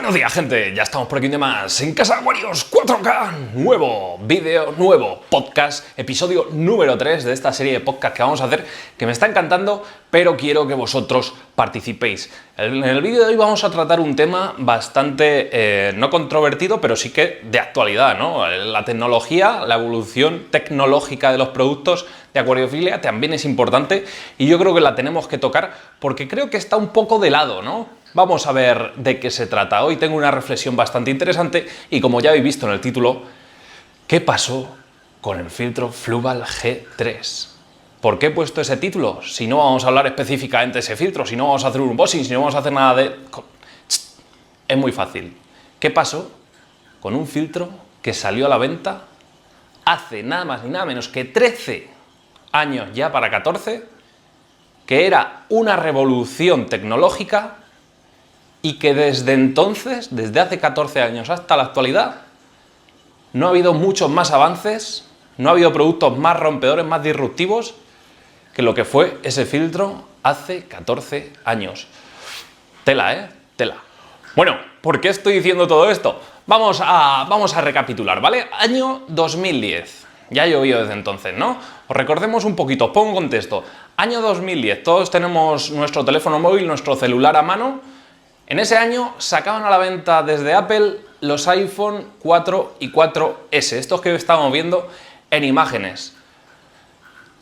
Buenos días, gente, ya estamos por aquí de más en Casa Aquarios 4K, nuevo vídeo, nuevo podcast, episodio número 3 de esta serie de podcast que vamos a hacer, que me está encantando, pero quiero que vosotros participéis. En el vídeo de hoy vamos a tratar un tema bastante, no controvertido, pero sí que de actualidad, ¿no? La tecnología, la evolución tecnológica de los productos de acuariofilia también es importante y yo creo que la tenemos que tocar porque creo que está un poco de lado, ¿no? Vamos a ver de qué se trata. Hoy tengo una reflexión bastante interesante y como ya habéis visto en el título, ¿qué pasó con el filtro Fluval G3? ¿Por qué he puesto ese título? Si no vamos a hablar específicamente de ese filtro, si no vamos a hacer un unboxing, si no vamos a hacer nada de... Es muy fácil. ¿Qué pasó con un filtro que salió a la venta hace nada más ni nada menos que 13 años ya para 14, que era una revolución tecnológica y que desde entonces, desde hace 14 años hasta la actualidad, no ha habido muchos más avances, no ha habido productos más rompedores, más disruptivos que lo que fue ese filtro hace 14 años. Tela, ¿eh? Tela. Bueno, ¿por qué estoy diciendo todo esto? Vamos a recapitular, ¿vale? Año 2010. Ya llovió desde entonces, ¿no? Os recordemos un poquito, os pongo en contexto. Año 2010, todos tenemos nuestro teléfono móvil, nuestro celular a mano. En ese año sacaban a la venta desde Apple los iPhone 4 y 4S, estos que estamos viendo en imágenes.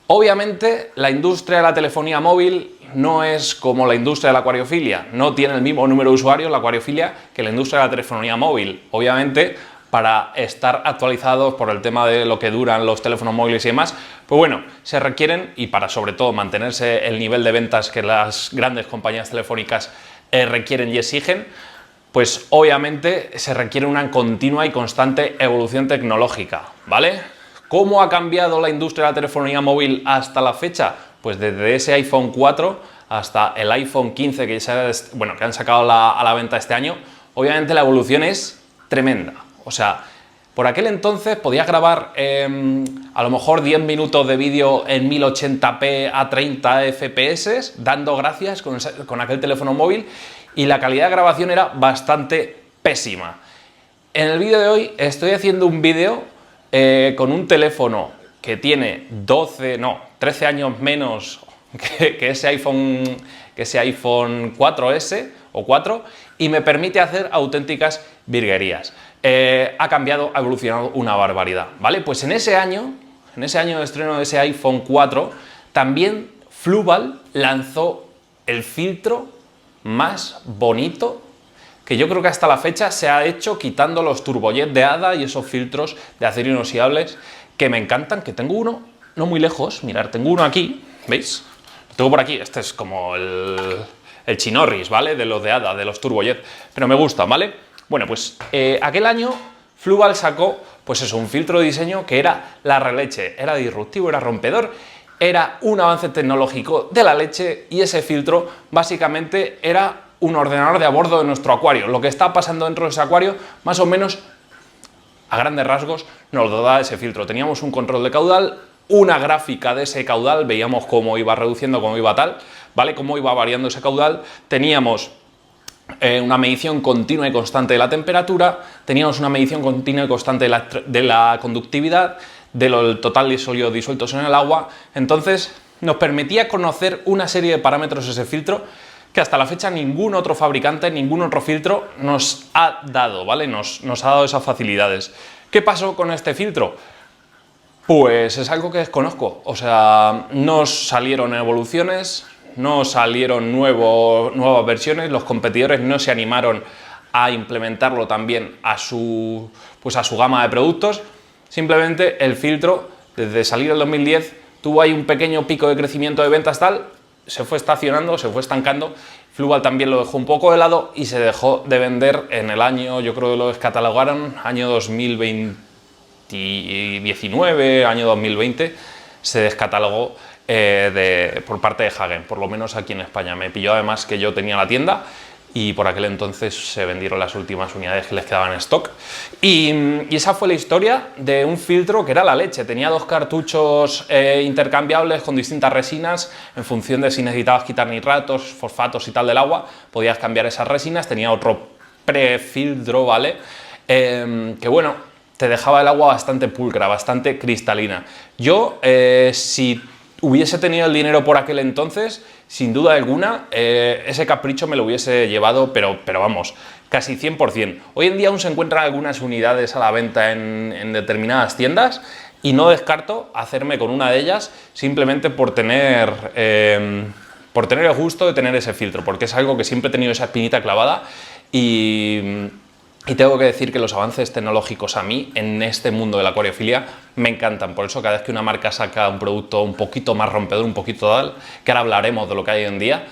Obviamente, la industria de la telefonía móvil no es como la industria de la acuariofilia, no tiene el mismo número de usuarios la acuariofilia que la industria de la telefonía móvil. Obviamente, para estar actualizados por el tema de lo que duran los teléfonos móviles y demás, pues bueno, se requieren, y para sobre todo mantenerse el nivel de ventas que las grandes compañías telefónicas requieren y exigen, pues obviamente se requiere una continua y constante evolución tecnológica, ¿vale? ¿Cómo ha cambiado la industria de la telefonía móvil hasta la fecha? Pues desde ese iPhone 4 hasta el iPhone 15 que han sacado a la venta este año, obviamente la evolución es tremenda. O sea, por aquel entonces podías grabar a lo mejor 10 minutos de vídeo en 1080p a 30 FPS, dando gracias con aquel teléfono móvil, y la calidad de grabación era bastante pésima. En el vídeo de hoy estoy haciendo un vídeo con un teléfono que tiene 13 años menos que ese iPhone 4S o 4 y me permite hacer auténticas virguerías. Ha cambiado, ha evolucionado una barbaridad, ¿vale? Pues en ese año de estreno de ese iPhone 4, también Fluval lanzó el filtro más bonito que yo creo que hasta la fecha se ha hecho, quitando los turbojet de hada y esos filtros de acero inoxidable que me encantan, que tengo uno no muy lejos, mirad, tengo uno aquí, ¿veis? Lo tengo por aquí, este es como el Chinorris, ¿vale? De los de hada, de los turbojet, pero me gusta, ¿vale? Bueno, pues aquel año Fluval sacó, pues eso, un filtro de diseño que era la releche, era disruptivo, era rompedor, era un avance tecnológico de la leche y ese filtro básicamente era un ordenador de a bordo de nuestro acuario. Lo que está pasando dentro de ese acuario, más o menos, a grandes rasgos, nos lo da ese filtro. Teníamos un control de caudal, una gráfica de ese caudal, veíamos cómo iba reduciendo, cómo iba tal, ¿vale? Cómo iba variando ese caudal. Teníamos una medición continua y constante de la temperatura, teníamos una medición continua y constante de la conductividad, del total de sólidos disueltos en el agua. Entonces nos permitía conocer una serie de parámetros ese filtro que hasta la fecha ningún otro fabricante, ningún otro filtro nos ha dado, ¿vale? Nos ha dado esas facilidades. ¿Qué pasó con este filtro? Pues es algo que desconozco, o sea, no salieron evoluciones, no salieron nuevas versiones, los competidores no se animaron a implementarlo también a su gama de productos. Simplemente el filtro, desde salir el 2010, tuvo ahí un pequeño pico de crecimiento de ventas tal, se fue estacionando, se fue estancando. Fluval también lo dejó un poco de lado y se dejó de vender en el año, yo creo que lo descatalogaron, año 2019, año 2020, se descatalogó por parte de Hagen, por lo menos aquí en España. Me pilló además que yo tenía la tienda y por aquel entonces se vendieron las últimas unidades que les quedaban en stock. Y esa fue la historia de un filtro que era la leche. Tenía dos cartuchos intercambiables con distintas resinas en función de si necesitabas quitar nitratos, fosfatos y tal del agua, podías cambiar esas resinas. Tenía otro prefiltro, ¿vale? Que bueno, te dejaba el agua bastante pulcra, bastante cristalina. Yo, si hubiese tenido el dinero por aquel entonces, sin duda alguna, ese capricho me lo hubiese llevado, pero vamos, casi 100%. Hoy en día aún se encuentran algunas unidades a la venta en determinadas tiendas y no descarto hacerme con una de ellas simplemente por tener el gusto de tener ese filtro, porque es algo que siempre he tenido esa espinita clavada y tengo que decir que los avances tecnológicos a mí en este mundo de la acuariofilia me encantan. Por eso cada vez que una marca saca un producto un poquito más rompedor, un poquito tal, que ahora hablaremos de lo que hay hoy en día,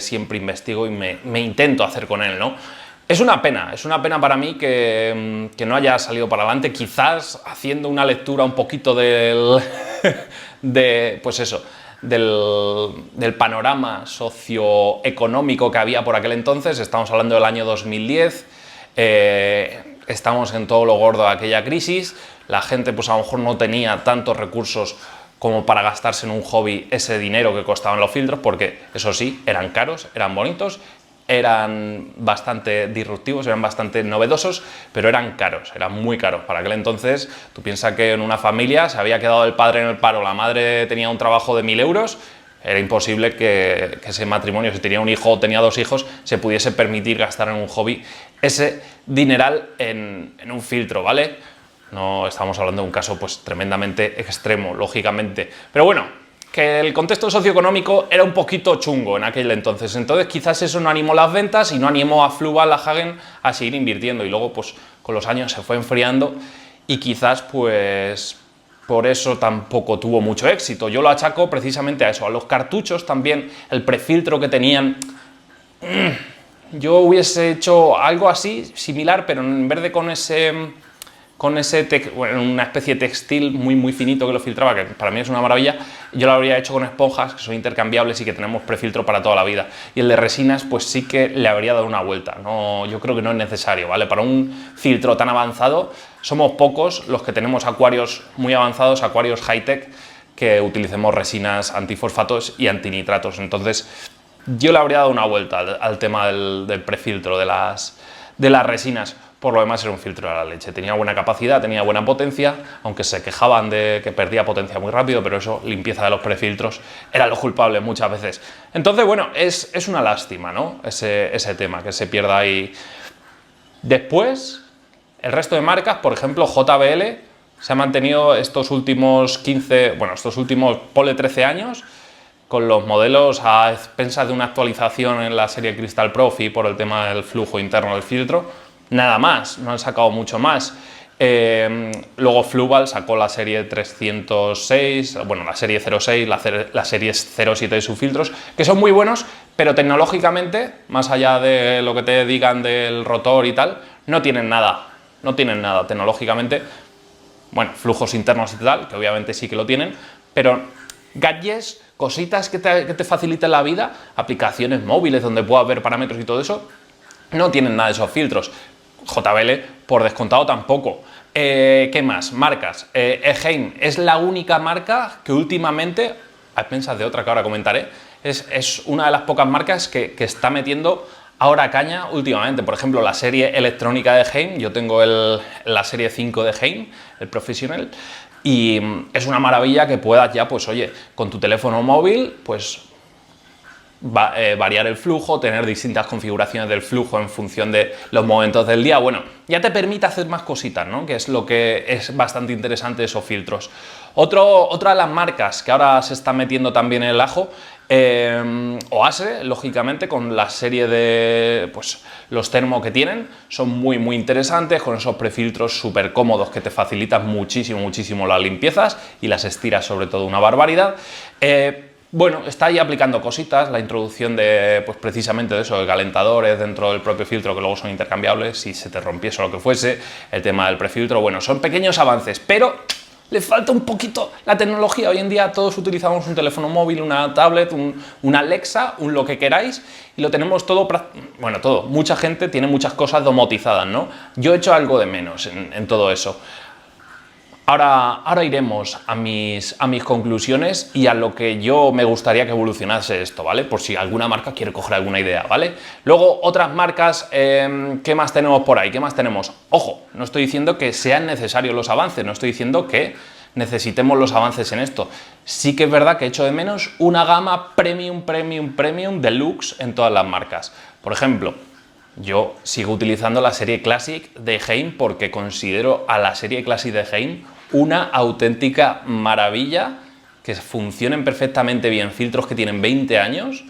siempre investigo y me intento hacer con él, ¿no? Es una pena para mí que no haya salido para adelante, quizás haciendo una lectura un poquito pues eso, del panorama socioeconómico que había por aquel entonces. Estamos hablando del año 2010, estamos en todo lo gordo de aquella crisis, la gente pues a lo mejor no tenía tantos recursos como para gastarse en un hobby ese dinero que costaban los filtros, porque eso sí, eran caros, eran bonitos, eran bastante disruptivos, eran bastante novedosos, pero eran caros, eran muy caros. Para aquel entonces, tú piensas que en una familia se había quedado el padre en el paro, la madre tenía un trabajo de 1000 euros, era imposible que ese matrimonio, si tenía un hijo o tenía 2 hijos, se pudiese permitir gastar en un hobby ese dineral en un filtro, ¿vale? No estamos hablando de un caso pues tremendamente extremo, lógicamente. Pero bueno, que el contexto socioeconómico era un poquito chungo en aquel entonces quizás eso no animó las ventas y no animó a Fluval, a Hagen a seguir invirtiendo, y luego pues con los años se fue enfriando y quizás pues por eso tampoco tuvo mucho éxito. Yo lo achaco precisamente a eso, a los cartuchos también, el prefiltro que tenían. Yo hubiese hecho algo así, similar, pero en vez de bueno, una especie de textil muy finito que lo filtraba, que para mí es una maravilla, yo lo habría hecho con esponjas que son intercambiables y que tenemos prefiltro para toda la vida. Y el de resinas, pues sí que le habría dado una vuelta. No, yo creo que no es necesario, ¿vale? Para un filtro tan avanzado, somos pocos los que tenemos acuarios muy avanzados, acuarios high-tech, que utilicemos resinas antifosfatos y antinitratos. Entonces, yo le habría dado una vuelta al tema del prefiltro de las resinas. Por lo demás era un filtro de la leche, tenía buena capacidad, tenía buena potencia, aunque se quejaban de que perdía potencia muy rápido, pero eso, limpieza de los prefiltros, era lo culpable muchas veces. Entonces, bueno, es una lástima, ¿no? Ese tema, que se pierda ahí. Después, el resto de marcas, por ejemplo, JBL, se ha mantenido estos últimos 13 años, con los modelos a expensas de una actualización en la serie Crystal Profi por el tema del flujo interno del filtro. Nada más, no han sacado mucho más. Luego Fluval sacó la serie 306, bueno, la serie 06, la serie 07 de sus filtros, que son muy buenos, pero tecnológicamente, más allá de lo que te digan del rotor y tal, no tienen nada tecnológicamente. Bueno, flujos internos y tal, que obviamente sí que lo tienen, pero gadgets, cositas que te faciliten la vida, aplicaciones móviles donde puedas ver parámetros y todo eso, no tienen nada de esos filtros. JBL, por descontado, tampoco. ¿Qué más? Marcas. Eheim es la única marca que últimamente, a expensas de otra que ahora comentaré, es una de las pocas marcas que está metiendo ahora caña últimamente. Por ejemplo, la serie electrónica de Eheim, yo tengo la serie 5 de Eheim, el Professional, y es una maravilla que puedas ya, pues oye, con tu teléfono móvil, pues variar el flujo, tener distintas configuraciones del flujo en función de los momentos del día. Bueno, ya te permite hacer más cositas, ¿no? Que es lo que es bastante interesante de esos filtros. Otra de las marcas que ahora se está metiendo también en el ajo, Oase, lógicamente, con la serie de pues, los termo que tienen, son muy interesantes, con esos prefiltros súper cómodos que te facilitan muchísimo las limpiezas y las estiras sobre todo una barbaridad. Bueno, está ahí aplicando cositas, la introducción de, pues precisamente de eso, de calentadores dentro del propio filtro que luego son intercambiables si se te rompiese o lo que fuese, el tema del prefiltro, bueno, son pequeños avances, pero le falta un poquito la tecnología. Hoy en día todos utilizamos un teléfono móvil, una tablet, una Alexa, un lo que queráis, y lo tenemos todo, bueno, todo, mucha gente tiene muchas cosas domotizadas, ¿no? Yo he hecho algo de menos en todo eso. Ahora iremos a mis conclusiones y a lo que yo me gustaría que evolucionase esto, ¿vale? Por si alguna marca quiere coger alguna idea, ¿vale? Luego, otras marcas, ¿qué más tenemos por ahí? ¿Qué más tenemos? Ojo, no estoy diciendo que sean necesarios los avances, no estoy diciendo que necesitemos los avances en esto. Sí que es verdad que echo de menos una gama premium, deluxe en todas las marcas. Por ejemplo, yo sigo utilizando la serie Classic de Heim porque considero a la serie Classic de Heim una auténtica maravilla, que funcionen perfectamente bien, filtros que tienen 20 años,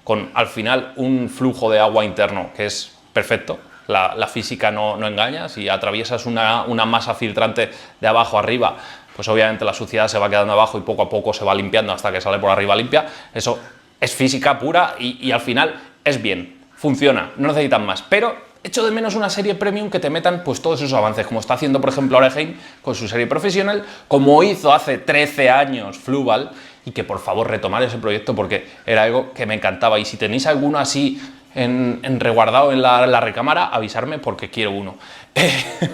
con al final un flujo de agua interno que es perfecto. La física no engaña. Si atraviesas una masa filtrante de abajo arriba, pues obviamente la suciedad se va quedando abajo y poco a poco se va limpiando hasta que sale por arriba limpia. Eso es física pura y al final es bien, funciona, no necesitan más. Pero echo de menos una serie premium que te metan pues todos esos avances, como está haciendo por ejemplo ahora Heim con su serie profesional, como hizo hace 13 años Fluval, y que por favor retomar ese proyecto porque era algo que me encantaba. Y si tenéis alguno así en reguardado en la recámara, avisarme porque quiero uno.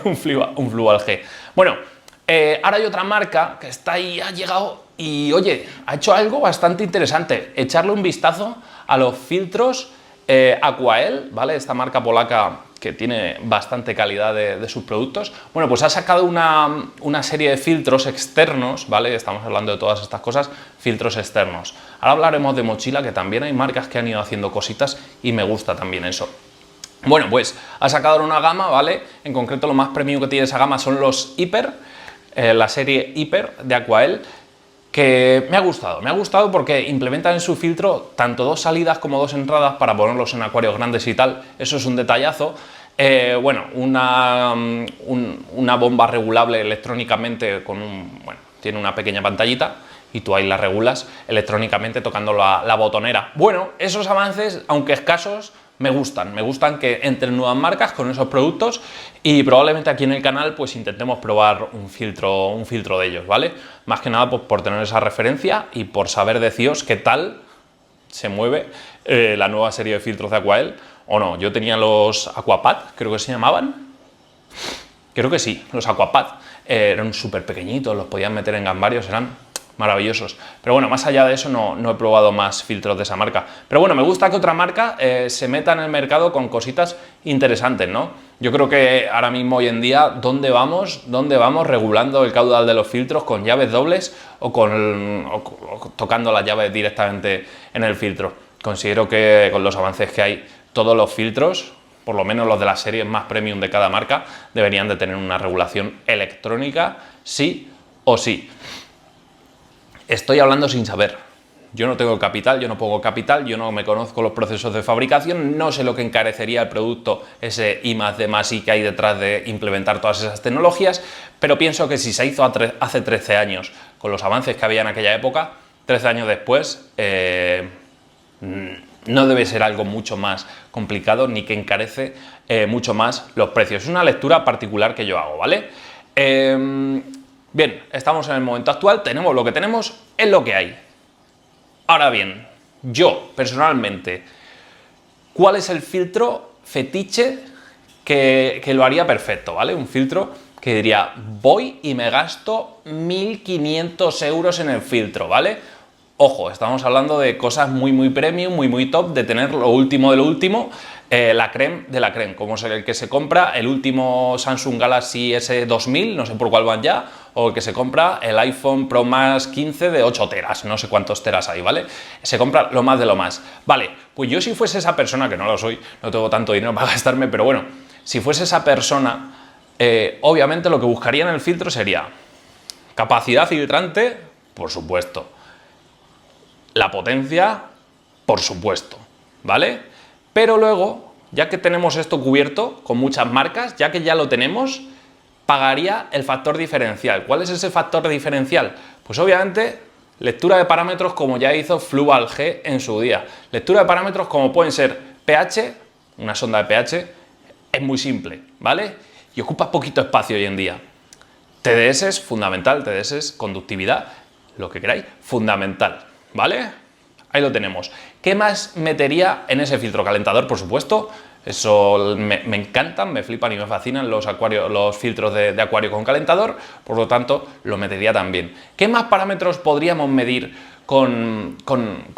un Fluval G. Bueno, ahora hay otra marca que está ahí, ha llegado y oye, ha hecho algo bastante interesante. Echarle un vistazo a los filtros Aquael, ¿vale? Esta marca polaca que tiene bastante calidad de sus productos. Bueno, pues ha sacado una serie de filtros externos, ¿vale? Estamos hablando de todas estas cosas, filtros externos. Ahora hablaremos de mochila, que también hay marcas que han ido haciendo cositas y me gusta también eso. Bueno, pues ha sacado una gama, ¿vale? En concreto lo más premium que tiene esa gama son los Hyper, la serie Hyper de Aquael, que me ha gustado porque implementan en su filtro tanto 2 salidas como 2 entradas para ponerlos en acuarios grandes y tal. Eso es un detallazo. Bueno, una bomba regulable electrónicamente tiene una pequeña pantallita y tú ahí la regulas electrónicamente tocando la botonera. Bueno, esos avances, aunque escasos, me gustan que entren nuevas marcas con esos productos y probablemente aquí en el canal pues intentemos probar un filtro de ellos, ¿vale? Más que nada pues, por tener esa referencia y por saber deciros qué tal se mueve la nueva serie de filtros de Aquael o no. Yo tenía los Aquapad, creo que se llamaban. Creo que sí, los Aquapad. Eran súper pequeñitos, los podían meter en gambarios, eran maravillosos. Pero bueno, más allá de eso no he probado más filtros de esa marca. Pero bueno, me gusta que otra marca se meta en el mercado con cositas interesantes, ¿no? Yo creo que ahora mismo, hoy en día, ¿dónde vamos regulando el caudal de los filtros con llaves dobles o tocando las llaves directamente en el filtro? Considero que con los avances que hay, todos los filtros, por lo menos los de las series más premium de cada marca, deberían de tener una regulación electrónica, sí o sí. Estoy hablando sin saber. Yo no tengo capital, yo no pongo capital, yo no me conozco los procesos de fabricación, no sé lo que encarecería el producto, ese I+D+I que hay detrás de implementar todas esas tecnologías, pero pienso que si se hizo hace 13 años, con los avances que había en aquella época, 13 años después, no debe ser algo mucho más complicado ni que encarece mucho más los precios. Es una lectura particular que yo hago, ¿vale? Bien, estamos en el momento actual, tenemos lo que tenemos, es lo que hay. Ahora bien, yo, personalmente, ¿cuál es el filtro fetiche que lo haría perfecto, ¿vale? Un filtro que diría, voy y me gasto 1.500 euros en el filtro, ¿vale? Ojo, estamos hablando de cosas muy premium, muy top, de tener lo último de lo último, la creme de la creme, como es el que se compra el último Samsung Galaxy S2000, no sé por cuál van ya, o el que se compra el iPhone Pro Max 15 de 8 teras, no sé cuántos teras hay, ¿vale? Se compra lo más de lo más. Vale, pues yo si fuese esa persona, que no lo soy, no tengo tanto dinero para gastarme, pero bueno, si fuese esa persona, obviamente lo que buscaría en el filtro sería capacidad filtrante, por supuesto, la potencia, por supuesto, ¿vale? Pero luego, ya que tenemos esto cubierto con muchas marcas, ya que ya lo tenemos, pagaría el factor diferencial. ¿Cuál es ese factor diferencial? Pues obviamente, lectura de parámetros como ya hizo Fluval G en su día. Lectura de parámetros como pueden ser pH, una sonda de pH, es muy simple, ¿vale? Y ocupa poquito espacio hoy en día. TDS es fundamental, TDS es conductividad, lo que queráis, fundamental, ¿vale? Ahí lo tenemos. ¿Qué más metería en ese filtro? Calentador, por supuesto, Eso me encantan, me flipan y me fascinan los filtros de acuario con calentador, por lo tanto lo metería también. ¿Qué más parámetros podríamos medir con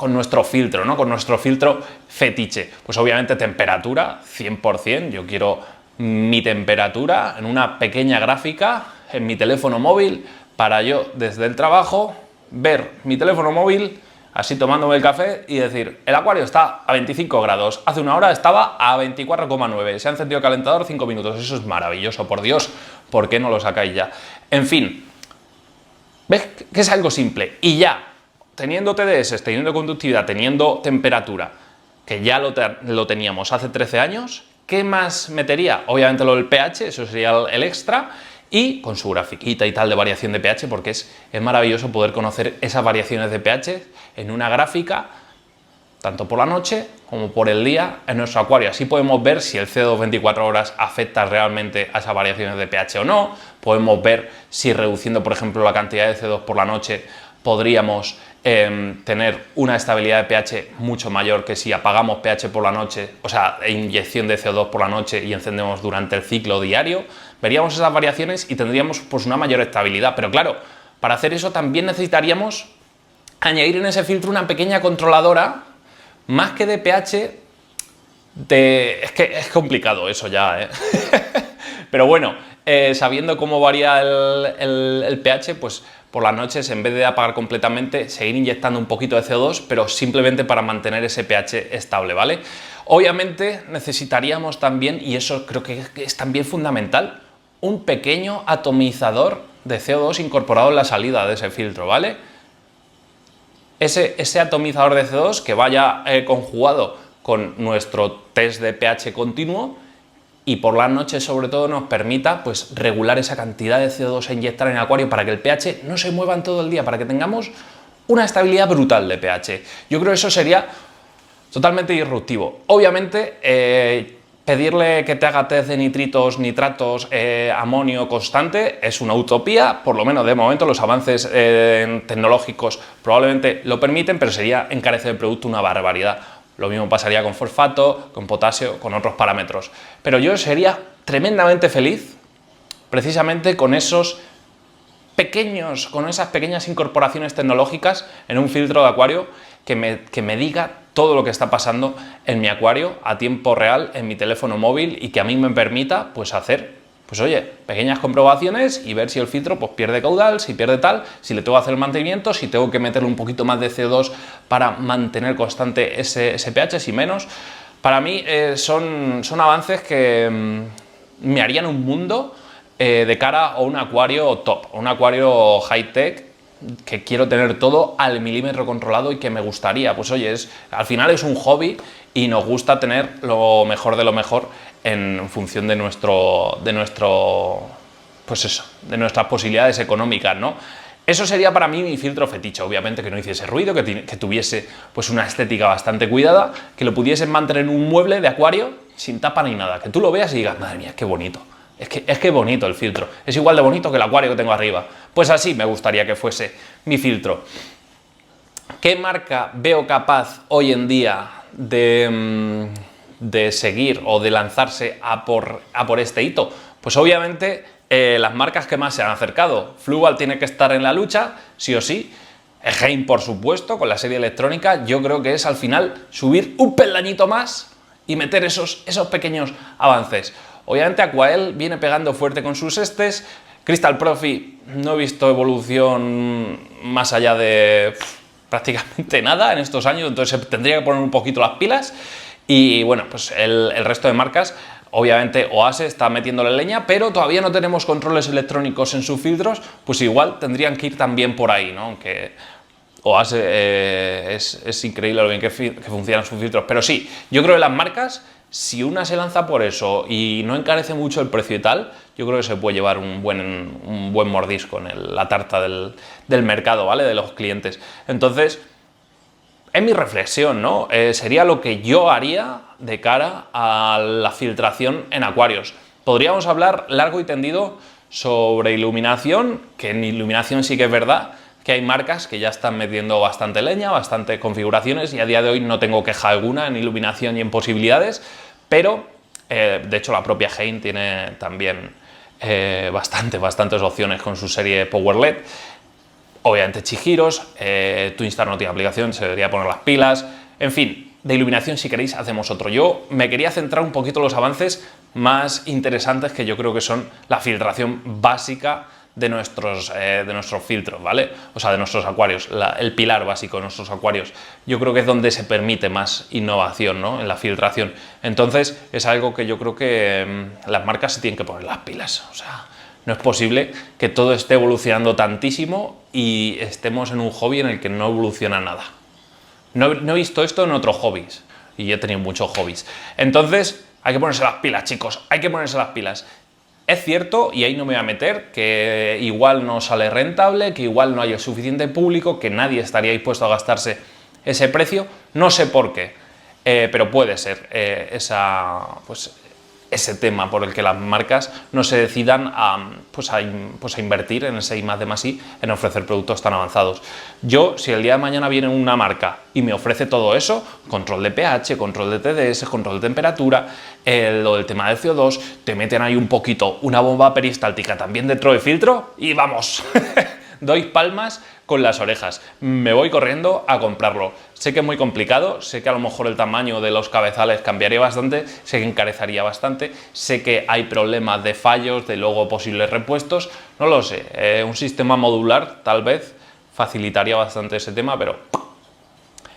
nuestro filtro, ¿no? Con nuestro filtro fetiche? Pues obviamente temperatura, 100%, yo quiero mi temperatura en una pequeña gráfica en mi teléfono móvil para yo desde el trabajo ver mi teléfono móvil así tomándome el café y decir, el acuario está a 25 grados, hace una hora estaba a 24,9, se ha encendido el calentador 5 minutos, eso es maravilloso, por Dios, ¿por qué no lo sacáis ya? En fin, ¿ves que es algo simple? Y ya, teniendo TDS, teniendo conductividad, teniendo temperatura, que ya lo teníamos hace 13 años, ¿qué más metería? Obviamente lo del pH, eso sería el extra, y con su grafiquita y tal de variación de pH, porque es maravilloso poder conocer esas variaciones de pH en una gráfica, tanto por la noche como por el día en nuestro acuario. Así podemos ver si el CO2 24 horas afecta realmente a esas variaciones de pH o no, podemos ver si reduciendo, por ejemplo, la cantidad de CO2 por la noche podríamos tener una estabilidad de pH mucho mayor que si apagamos pH por la noche, o sea, inyección de CO2 por la noche y encendemos durante el ciclo diario. Veríamos esas variaciones y tendríamos pues una mayor estabilidad, pero claro, para hacer eso también necesitaríamos añadir en ese filtro una pequeña controladora, más que de pH, es que es complicado eso ya, ¿eh? Pero bueno, sabiendo cómo varía el pH, pues por las noches, en vez de apagar completamente, seguir inyectando un poquito de CO2, pero simplemente para mantener ese pH estable, ¿vale? Obviamente necesitaríamos también, y eso creo que es también fundamental, un pequeño atomizador de CO2 incorporado en la salida de ese filtro, ¿vale? Ese atomizador de CO2 que vaya conjugado con nuestro test de pH continuo y por las noches sobre todo nos permita pues regular esa cantidad de CO2 a inyectar en el acuario para que el pH no se mueva en todo el día, para que tengamos una estabilidad brutal de pH. Yo creo que eso sería totalmente disruptivo. Obviamente, pedirle que te haga test de nitritos, nitratos, amonio constante es una utopía, por lo menos de momento los avances tecnológicos probablemente lo permiten, pero sería encarecer el producto una barbaridad. Lo mismo pasaría con fosfato, con potasio, con otros parámetros. Pero yo sería tremendamente feliz precisamente con esas pequeñas incorporaciones tecnológicas en un filtro de acuario que me diga todo lo que está pasando en mi acuario a tiempo real en mi teléfono móvil y que a mí me permita pues hacer, pues oye, pequeñas comprobaciones y ver si el filtro pues pierde caudal, si pierde tal, si le tengo que hacer el mantenimiento, si tengo que meterle un poquito más de CO2 para mantener constante ese pH, si menos. Para mí son avances que me harían un mundo de cara a un acuario top, un acuario high-tech, que quiero tener todo al milímetro controlado y que me gustaría, pues oye, al final es un hobby y nos gusta tener lo mejor de lo mejor en función de pues eso, de nuestras posibilidades económicas, ¿no? Eso sería para mí mi filtro fetiche, obviamente que no hiciese ruido, que tuviese pues una estética bastante cuidada, que lo pudiesen mantener en un mueble de acuario sin tapa ni nada, que tú lo veas y digas, madre mía, qué bonito. Es que bonito el filtro, es igual de bonito que el acuario que tengo arriba. Pues así me gustaría que fuese mi filtro. ¿Qué marca veo capaz hoy en día de seguir o de lanzarse a por este hito? Pues obviamente las marcas que más se han acercado. Fluval tiene que estar en la lucha, sí o sí. Egein, por supuesto, con la serie electrónica. Yo creo que es al final subir un peldañito más y meter esos pequeños avances. Obviamente Aquael viene pegando fuerte con sus estes. Crystal Profi no he visto evolución más allá de prácticamente nada en estos años, entonces tendría que poner un poquito las pilas. Y bueno, pues el resto de marcas, obviamente Oase está metiéndole leña, pero todavía no tenemos controles electrónicos en sus filtros, pues igual tendrían que ir también por ahí, ¿no? Aunque Oase es increíble lo bien que funcionan sus filtros, pero sí, yo creo que las marcas, si una se lanza por eso y no encarece mucho el precio y tal, yo creo que se puede llevar un buen mordisco en la tarta del mercado, ¿vale? De los clientes. Entonces, es mi reflexión, ¿no? Sería lo que yo haría de cara a la filtración en acuarios. Podríamos hablar largo y tendido sobre iluminación, que en iluminación sí que es verdad que hay marcas que ya están metiendo bastante leña, bastante configuraciones, y a día de hoy no tengo queja alguna en iluminación y en posibilidades, pero de hecho la propia Hein tiene también bastantes opciones con su serie Power LED. Obviamente Chihiros, Twinstar no tiene aplicación, se debería poner las pilas, en fin, de iluminación si queréis hacemos otro. Yo me quería centrar un poquito en los avances más interesantes que yo creo que son la filtración básica de nuestros filtros, ¿vale? O sea, de nuestros acuarios, el pilar básico de nuestros acuarios. Yo creo que es donde se permite más innovación, ¿no? En la filtración. Entonces, es algo que yo creo que las marcas se tienen que poner las pilas. O sea, no es posible que todo esté evolucionando tantísimo y estemos en un hobby en el que no evoluciona nada. No he visto esto en otros hobbies y he tenido muchos hobbies. Entonces, hay que ponerse las pilas, chicos, hay que ponerse las pilas. Es cierto, y ahí no me voy a meter, que igual no sale rentable, que igual no hay el suficiente público, que nadie estaría dispuesto a gastarse ese precio. No sé por qué, pero puede ser ese tema por el que las marcas no se decidan a invertir en ese I+D+I, en ofrecer productos tan avanzados. Yo, si el día de mañana viene una marca y me ofrece todo eso, control de pH, control de TDS, control de temperatura, lo del tema del CO2, te meten ahí un poquito, una bomba peristáltica también dentro del filtro y vamos, doy palmas con las orejas, me voy corriendo a comprarlo. Sé que es muy complicado, sé que a lo mejor el tamaño de los cabezales cambiaría bastante, sé que encarecería bastante, sé que hay problemas de fallos, de luego posibles repuestos, no lo sé, un sistema modular tal vez facilitaría bastante ese tema, pero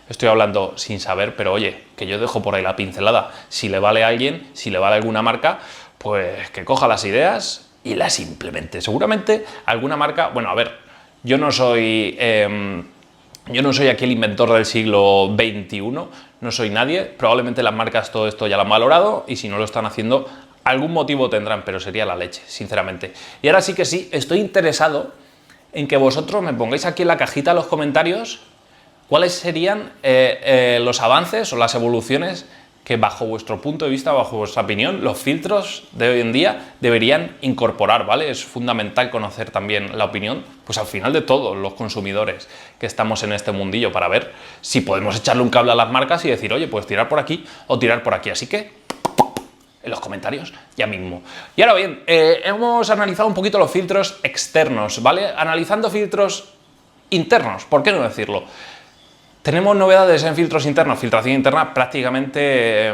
estoy hablando sin saber, pero oye, que yo dejo por ahí la pincelada. Si le vale a alguien, si le vale a alguna marca, pues que coja las ideas y las implemente. Seguramente alguna marca, bueno, a ver, yo no soy aquí el inventor del siglo XXI, no soy nadie, probablemente las marcas todo esto ya lo han valorado y si no lo están haciendo, algún motivo tendrán, pero sería la leche, sinceramente. Y ahora sí que sí, estoy interesado en que vosotros me pongáis aquí en la cajita en los comentarios cuáles serían los avances o las evoluciones que bajo vuestro punto de vista, bajo vuestra opinión, los filtros de hoy en día deberían incorporar, ¿vale? Es fundamental conocer también la opinión, pues al final de todos los consumidores que estamos en este mundillo para ver si podemos echarle un cable a las marcas y decir, oye, pues tirar por aquí o tirar por aquí. Así que en los comentarios ya mismo. Y ahora bien, hemos analizado un poquito los filtros externos, ¿vale? Analizando filtros internos, ¿por qué no decirlo? Tenemos novedades en filtros internos, filtración interna, prácticamente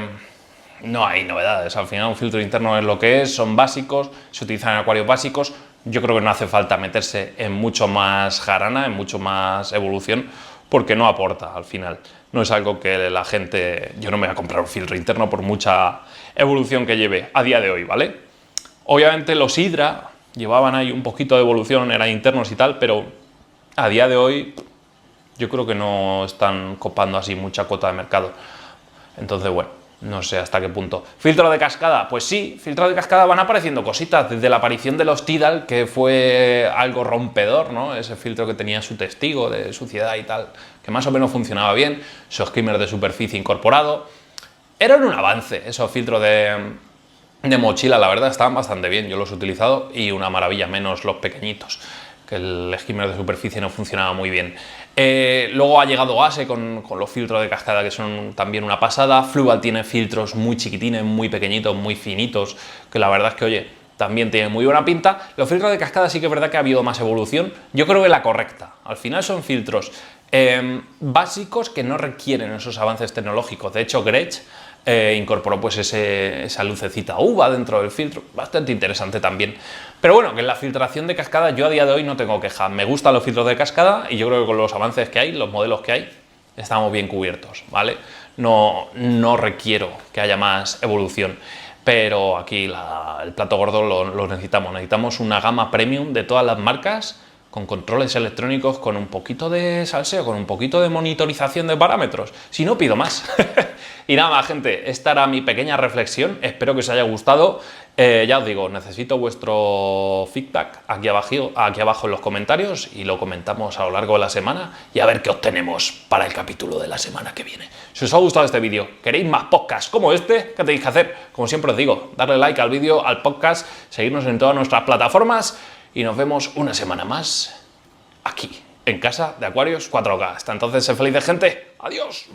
no hay novedades. Al final un filtro interno es lo que es, son básicos, se utilizan en acuarios básicos. Yo creo que no hace falta meterse en mucho más jarana, en mucho más evolución, porque no aporta al final. No es algo que la gente... Yo no me voy a comprar un filtro interno por mucha evolución que lleve a día de hoy, ¿vale? Obviamente los Hydra llevaban ahí un poquito de evolución, eran internos y tal, pero a día de hoy yo creo que no están copando así mucha cuota de mercado. Entonces, bueno, no sé hasta qué punto. ¿Filtro de cascada? Pues sí, filtro de cascada van apareciendo cositas. Desde la aparición de los Tidal, que fue algo rompedor, ¿no? Ese filtro que tenía su testigo de suciedad y tal, que más o menos funcionaba bien. Su skimmer de superficie incorporado. Eran un avance, esos filtros de mochila, la verdad, estaban bastante bien. Yo los he utilizado y una maravilla, menos los pequeñitos, que el skimmer de superficie no funcionaba muy bien. Luego ha llegado Ace con los filtros de cascada, que son también una pasada. Fluval tiene filtros muy chiquitines, muy pequeñitos, muy finitos, que la verdad es que, oye, también tiene muy buena pinta. Los filtros de cascada sí que es verdad que ha habido más evolución. Yo creo que la correcta. Al final son filtros básicos que no requieren esos avances tecnológicos. De hecho, Gretsch incorporó pues esa lucecita uva dentro del filtro, bastante interesante también. Pero bueno, que en la filtración de cascada yo a día de hoy no tengo queja. Me gustan los filtros de cascada y yo creo que con los avances que hay, los modelos que hay, estamos bien cubiertos, ¿vale? No requiero que haya más evolución. Pero aquí el plato gordo lo necesitamos. Necesitamos una gama premium de todas las marcas, con controles electrónicos, con un poquito de salseo, con un poquito de monitorización de parámetros. Si no, pido más. Y nada más, gente, esta era mi pequeña reflexión. Espero que os haya gustado. Ya os digo, necesito vuestro feedback aquí abajo en los comentarios y lo comentamos a lo largo de la semana y a ver qué obtenemos para el capítulo de la semana que viene. Si os ha gustado este vídeo, queréis más podcasts como este, ¿qué tenéis que hacer? Como siempre os digo, darle like al vídeo, al podcast, seguirnos en todas nuestras plataformas y nos vemos una semana más aquí, en casa de Aquarius 4K. Hasta entonces, sed felices, gente. ¡Adiós!